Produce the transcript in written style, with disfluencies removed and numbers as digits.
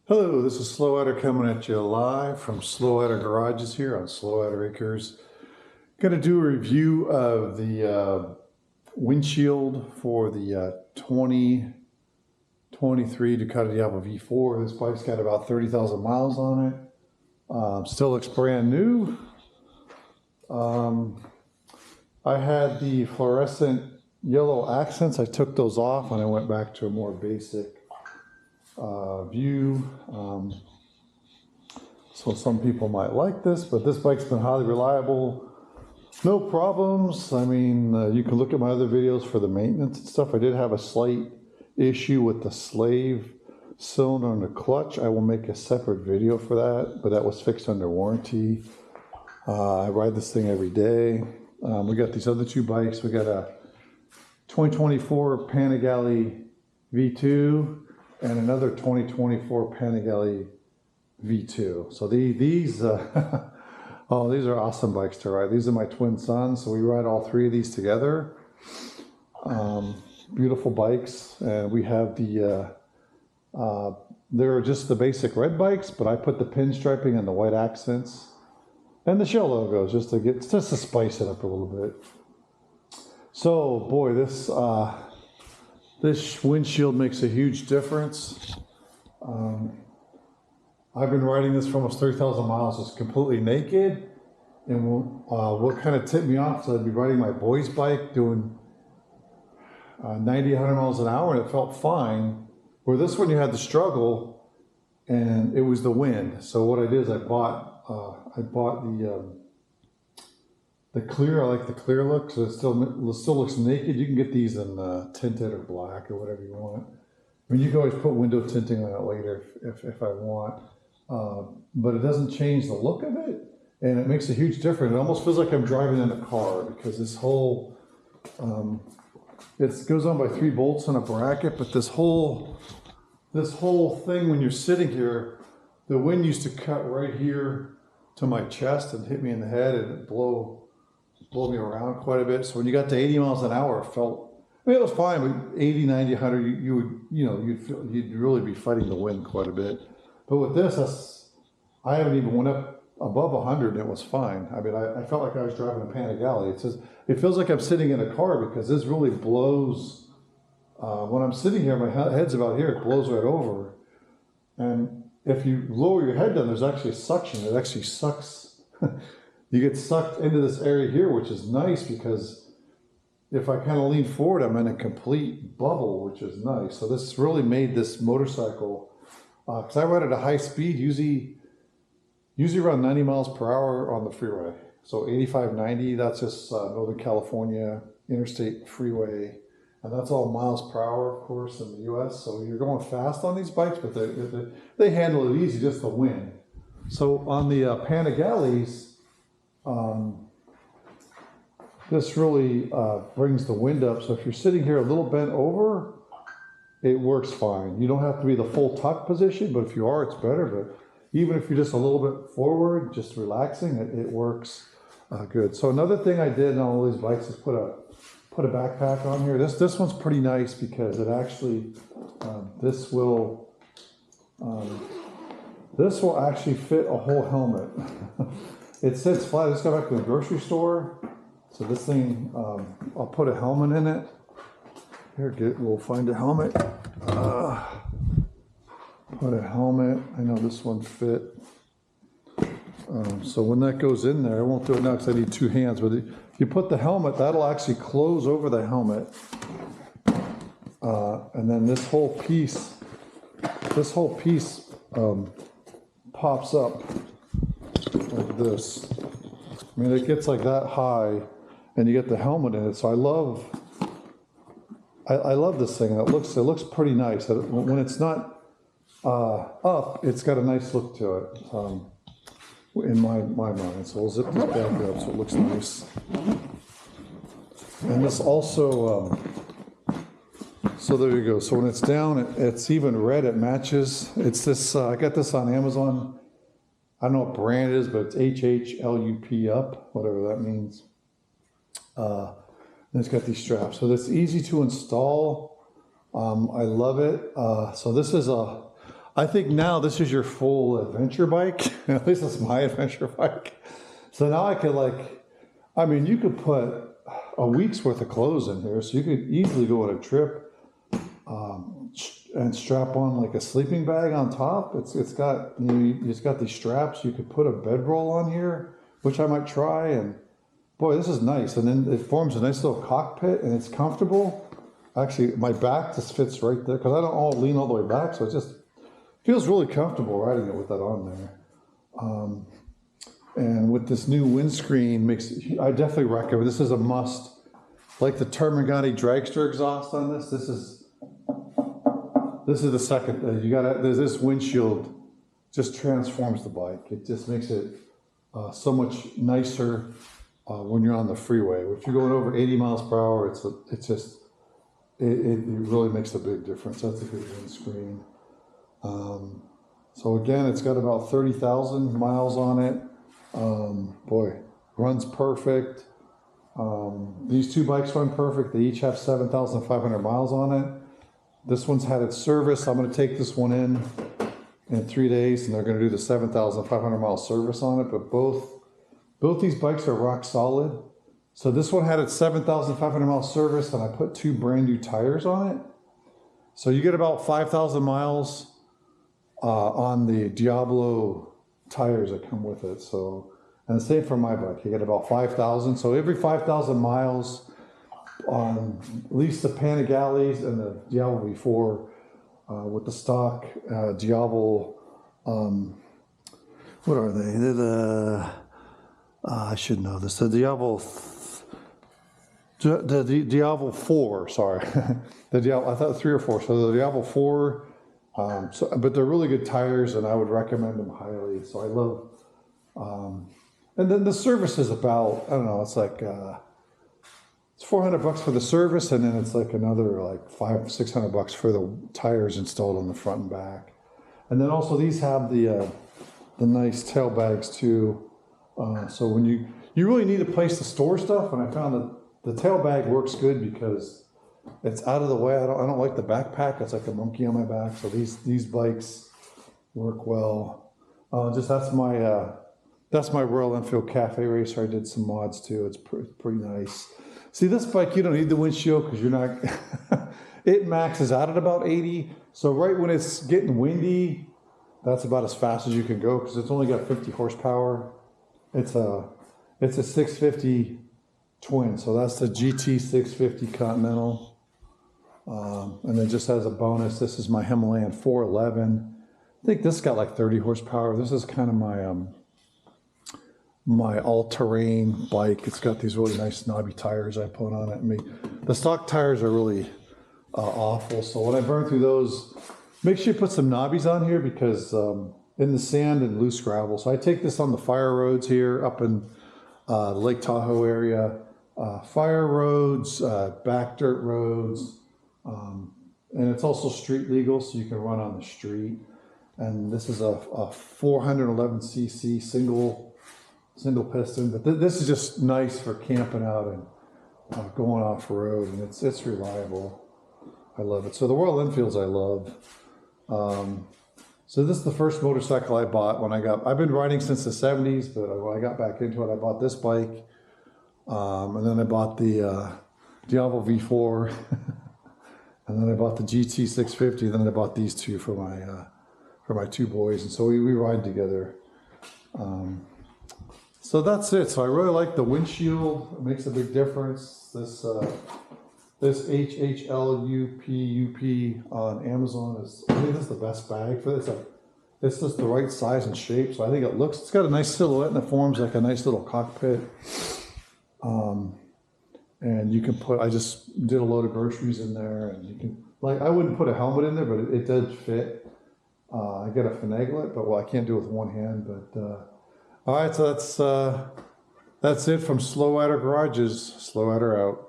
Hello, this is Slowrider coming at you live from Slowrider Garages here on Slowrider Acres. Going to do a review of the windshield for the 2023 Ducati Diavel V4. This bike's got about 30,000 miles on it. Still looks brand new. I had the fluorescent yellow accents. I took those off and I went back to a more basic view. So some people might like this, but this bike's been highly reliable. No problems. I mean, you can look at my other videos for the maintenance and stuff. I did have a slight issue with the slave cylinder and the clutch. I will make a separate video for that, but that was fixed under warranty. I ride this thing every day. We got these other two bikes. We got a 2024 Panigale V2 and another 2024 Panigale V2. So these are awesome bikes to ride. These are my twin sons, so we ride all three of these together. Beautiful bikes, and we have the they're just the basic red bikes, but I put the pinstriping and the white accents and the shell logos just to spice it up a little bit. So boy, this windshield makes a huge difference. I've been riding this for almost 30,000 miles. It's completely naked. And what kind of tipped me off is I'd be riding my boy's bike doing 90, 100 miles an hour, and it felt fine. Where this one you had the struggle, and it was the wind. So what I did is I bought the clear. I like the clear look, so it still looks naked. You can get these in tinted or black or whatever you want. I mean, you can always put window tinting on it later if I want, but it doesn't change the look of it, and it makes a huge difference. It almost feels like I'm driving in a car because this whole it goes on by 3 bolts and a bracket, but this whole thing when you're sitting here, the wind used to cut right here to my chest and hit me in the head and blow me around quite a bit. So when you got to 80 miles an hour, it felt, I mean, it was fine, but 80, 90, 100, you'd really be fighting the wind quite a bit. But with this, I haven't even went up above 100 and it was fine. I mean, I felt like I was driving a Panigale. It feels like I'm sitting in a car because this really blows. When I'm sitting here, my head's about here, it blows right over. And if you lower your head down, there's actually a suction. It actually sucks. You get sucked into this area here, which is nice because if I kind of lean forward, I'm in a complete bubble, which is nice. So this really made this motorcycle, because I ride at a high speed, usually around 90 miles per hour on the freeway. So 85, 90, that's just Northern California Interstate Freeway. And that's all miles per hour, of course, in the US. So you're going fast on these bikes, but they handle it easy, just the wind. So on the Panigales, this really brings the wind up. So if you're sitting here a little bent over, it works fine. You don't have to be the full tuck position, but if you are, it's better. But even if you're just a little bit forward, just relaxing, it works good. So another thing I did on all these bikes is put a backpack on here. This one's pretty nice because it actually this will actually fit a whole helmet. It sits flat. I just got back from the grocery store, so this thing I'll put a helmet in it. Here, we'll find a helmet. Put a helmet. I know this one fit. So when that goes in there, I won't do it now because I need 2 hands, but if you put the helmet, that'll actually close over the helmet. And then this whole piece pops up like this. I mean, it gets like that high and you get the helmet in it. So I love this thing. It looks pretty nice. When it's not up, it's got a nice look to it. In my mind. So we'll zip this back up so it looks nice. And this also, so there you go. So when it's down, it's even red, it matches. It's this, I got this on Amazon. I don't know what brand it is, but it's HHLUP up, whatever that means. And it's got these straps. So it's easy to install. I love it. So this is I think now this is your full adventure bike. At least it's my adventure bike. So now I could I mean, you could put a week's worth of clothes in here, so you could easily go on a trip and strap on like a sleeping bag on top. It's got it's got these straps. You could put a bedroll on here, which I might try. And boy, this is nice. And then it forms a nice little cockpit, and it's comfortable. Actually, my back just fits right there because I don't all lean all the way back, so it just feels really comfortable riding it with that on there. And with this new windscreen, I definitely recommend. This is a must. Like the Termagant dragster exhaust on this. This is the second. There's this windshield just transforms the bike. It just makes it so much nicer when you're on the freeway. If you're going over 80 miles per hour, it really makes a big difference. That's a good windscreen. So again, it's got about 30,000 miles on it. Boy, runs perfect. These two bikes run perfect. They each have 7,500 miles on it. This one's had its service. I'm going to take this one in 3 days, and they're going to do the 7,500 mile service on it. But both these bikes are rock solid. So this one had its 7,500 mile service, and I put 2 brand new tires on it. So you get about 5,000 miles on the Diablo tires that come with it. So, and the same for my bike. You get about 5,000. So every 5,000 miles on at least the Panigales and the Diavel V4 with the stock Diavel, what are they? They're the, I should know this, the Diavel, the Diavel 4, sorry. The Diavel, I thought 3 or 4. So the Diavel 4, but they're really good tires, and I would recommend them highly. So I love, and then the service is about, I don't know, it's like, it's $400 for the service, and then it's like another like $500-600 for the tires installed on the front and back. And then also these have the nice tail bags too. So when you really need a place to store stuff, and I found that the tail bag works good because it's out of the way. I don't like the backpack. It's like a monkey on my back. So these bikes work well. That's my Royal Enfield Cafe Racer. I did some mods too. It's pretty nice. See, this bike, you don't need the windshield because you're not, it maxes out at about 80. So right when it's getting windy, that's about as fast as you can go because it's only got 50 horsepower. It's a 650 twin. So that's the GT 650 Continental. And it just has a bonus. This is my Himalayan 411. I think this got like 30 horsepower. This is kind of my all-terrain bike. It's got these really nice knobby tires I put on it. I mean, the stock tires are really awful. So when I burn through those, make sure you put some knobbies on here because in the sand and loose gravel. So I take this on the fire roads here up in Lake Tahoe area. Fire roads, back dirt roads, and it's also street legal, so you can run on the street. And this is a 411cc single piston, but this is just nice for camping out and going off road, and it's reliable. I love it. So the Royal Enfields I love. So this is the first motorcycle I bought I've been riding since the 70s, but when I got back into it, I bought this bike. And then I bought the Diavel V4, and then I bought the GT 650, then I bought these two for my 2 boys, and so we ride together. So that's it. So I really like the windshield. It makes a big difference. This HHLUPUP on Amazon I think this is the best bag for this. It's just the right size and shape, so I think it's got a nice silhouette, and it forms like a nice little cockpit. And you can I just did a load of groceries in there, and you can, I wouldn't put a helmet in there, but it does fit. I got to finagle it, but I can't do it with one hand, but, all right, so that's it from Slow Rider Garages. Slow Rider out.